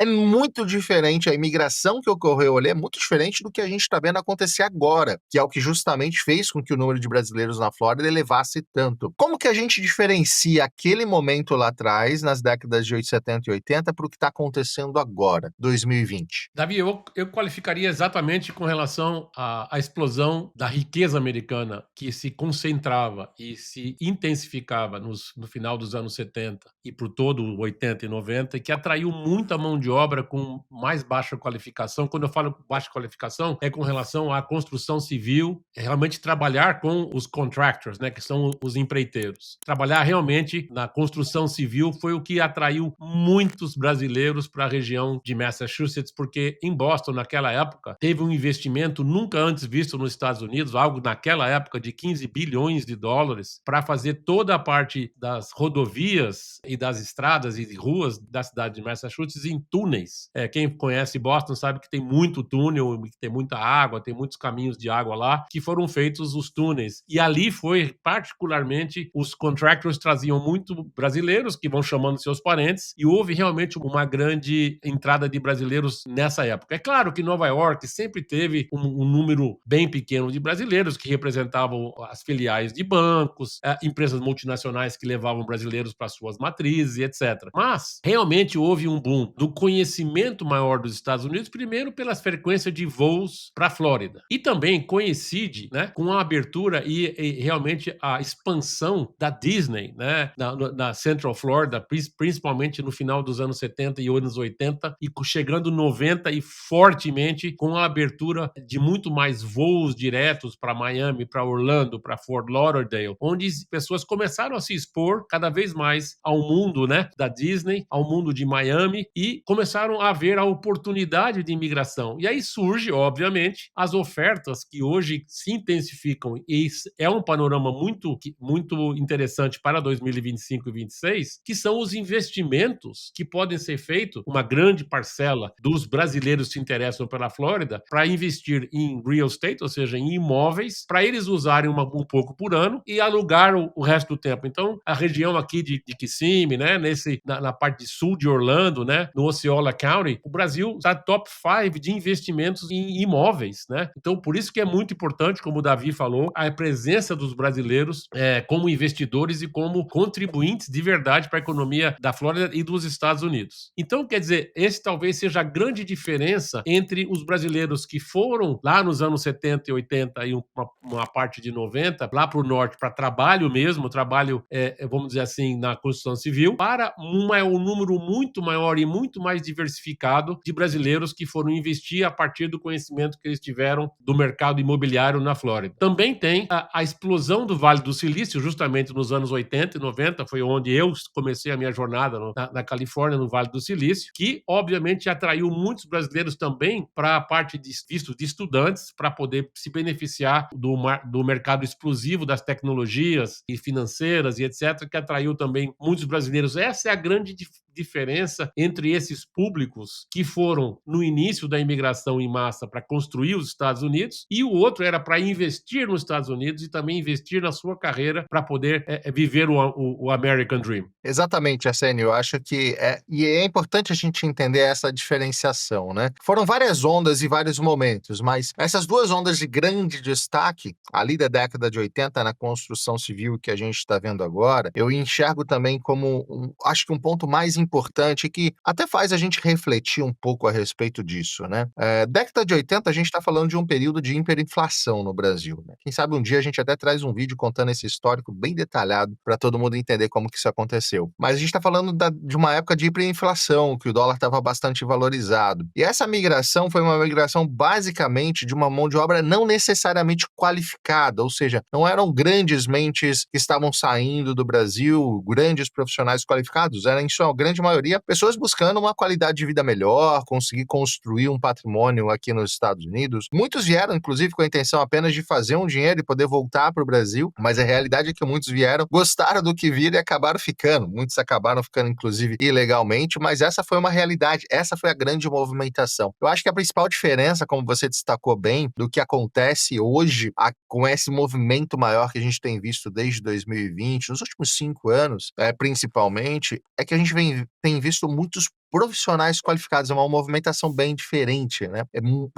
é muito diferente, a imigração que ocorreu ali é muito diferente do que a gente está vendo acontecer agora, que é o que justamente fez com que o número de brasileiros na Flórida elevasse tanto. Como que a gente diferencia aquele momento lá atrás, nas décadas de 70 e 80, para o que está acontecendo agora, 2020? Davi, eu qualificaria exatamente com relação à explosão da riqueza americana que se concentrava e se intensificava no final dos anos 70 e por todo o 80 e 90, e que atraiu muita mão de obra com mais baixa qualificação. Quando eu falo baixa qualificação, é com relação à construção civil, é realmente trabalhar com os contractors, né, que são os empreiteiros. Trabalhar realmente na construção civil foi o que atraiu muitos brasileiros para a região de Massachusetts, porque em Boston, naquela época, teve um investimento nunca antes visto nos Estados Unidos, algo naquela época de 15 bilhões de dólares, para fazer toda a parte das rodovias e das estradas e ruas da cidade de Massachusetts em túneis. Quem conhece Boston sabe que tem muito túnel, que tem muita água, tem muitos caminhos de água lá, que foram feitos os túneis. E ali foi, particularmente, os contractors traziam muito brasileiros, que vão chamando seus parentes, e houve realmente uma grande entrada de brasileiros nessa época. É claro que Nova York sempre teve um número bem pequeno de brasileiros que representavam as filiais de bancos, empresas multinacionais que levavam brasileiros para suas matrizes e etc. Mas realmente houve um boom do conhecimento maior dos Estados Unidos, primeiro pela frequência de voos para a Flórida. E também coincide, né, com a abertura e realmente a expansão da Disney, né, na Central Florida, principalmente no final dos anos 70 e anos 80, e chegando 90 e fortemente com a abertura de muito mais voos diretos para Miami, para Orlando, para Fort Lauderdale, onde pessoas começaram a se expor cada vez mais ao mundo, né, da Disney, ao mundo de Miami, e começaram a ver a oportunidade de imigração. E aí surge, obviamente, as ofertas que hoje se intensificam, e é um panorama muito, muito interessante para 2025 e 2026, que são os investimentos que podem ser feitos, uma grande parcela dos brasileiros se interessam pela Flórida para investir em real estate, ou seja, em imóveis, para eles usarem um pouco por ano e alugar o resto do tempo. Então, a região aqui de Kissimmee, né, na parte de sul de Orlando, né, no Osceola County, o Brasil está top 5 de investimentos em imóveis, né? Então, por isso que é muito importante, como o Davi falou, a presença dos brasileiros como investidores e como contribuintes de verdade para a economia da Flórida e dos Estados Unidos. Então, quer dizer, esse talvez seja a grande diferença entre os brasileiros que foram lá nos anos 70 e 80 e uma parte de 90, lá para o norte, para trabalho mesmo, trabalho, vamos dizer assim, na construção civil, para um número muito maior e muito mais diversificado de brasileiros que foram investir a partir do conhecimento que eles tiveram do mercado imobiliário na Flórida. Também tem a explosão do Vale do Silício, justamente nos anos 80 e 90, foi onde eu comecei a minha jornada na Califórnia, no Vale do Silício, que obviamente atraiu muitos brasileiros também para a parte de visto de estudantes, para poder se beneficiar do mercado explosivo das tecnologias e financeiras e etc., que atraiu também muitos brasileiros. Essa é a grande diferença entre esses públicos que foram no início da imigração em massa para construir os Estados Unidos, e o outro era para investir nos Estados Unidos e também investir na sua carreira para poder viver o American Dream. Exatamente, Arsenio, eu acho que e é importante a gente entender essa diferenciação, né? Foram várias ondas e vários momentos, mas essas duas ondas de grande destaque, ali da década de 80 na construção civil que a gente está vendo agora, eu enxergo também como, acho que um ponto mais importante que até faz a gente refletir um pouco a respeito disso, né? Década de 80 a gente está falando de um período de hiperinflação no Brasil, né? Quem sabe um dia a gente até traz um vídeo contando esse histórico bem detalhado para todo mundo entender como que isso aconteceu. Mas a gente está falando de uma época de hiperinflação, que o dólar estava bastante valorizado. E essa migração foi uma migração basicamente de uma mão de obra não necessariamente qualificada, ou seja, não eram grandes mentes que estavam saindo do Brasil, grandes profissionais qualificados, eram em sua grande maioria pessoas buscando uma qualidade de vida melhor, conseguir construir um patrimônio aqui nos Estados Unidos. Muitos vieram, inclusive, com a intenção apenas de fazer um dinheiro e poder voltar para o Brasil, mas a realidade é que muitos vieram, gostaram do que viram e acabaram ficando. Muitos acabaram ficando, inclusive, ilegalmente, mas essa foi uma realidade, essa foi a grande movimentação. Eu acho que a principal diferença, como você destacou bem, do que acontece hoje com esse movimento maior que a gente tem visto desde 2020, nos últimos 5 anos, principalmente, é que a gente tem visto muitos profissionais qualificados, é uma movimentação bem diferente, né?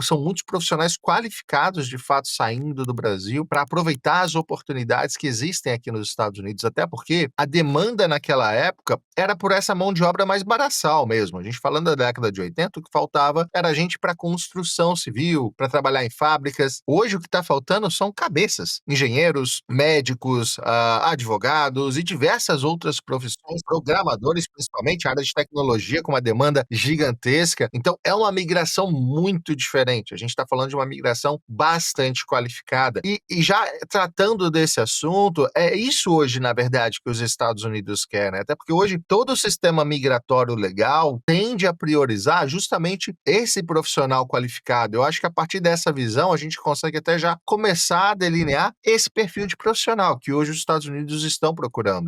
São muitos profissionais qualificados, de fato, saindo do Brasil para aproveitar as oportunidades que existem aqui nos Estados Unidos, até porque a demanda naquela época era por essa mão de obra mais braçal mesmo. A gente falando da década de 80, o que faltava era gente para construção civil, para trabalhar em fábricas. Hoje o que está faltando são cabeças, engenheiros, médicos, advogados e diversas outras profissões, programadores principalmente, área de tecnologia com uma demanda gigantesca. Então é uma migração muito diferente. A gente está falando de uma migração bastante qualificada. E já tratando desse assunto, é isso hoje, na verdade, que os Estados Unidos querem, até porque hoje todo o sistema migratório legal tende a priorizar justamente esse profissional qualificado. Eu acho que a partir dessa visão a gente consegue até já começar a delinear esse perfil de profissional que hoje os Estados Unidos estão procurando.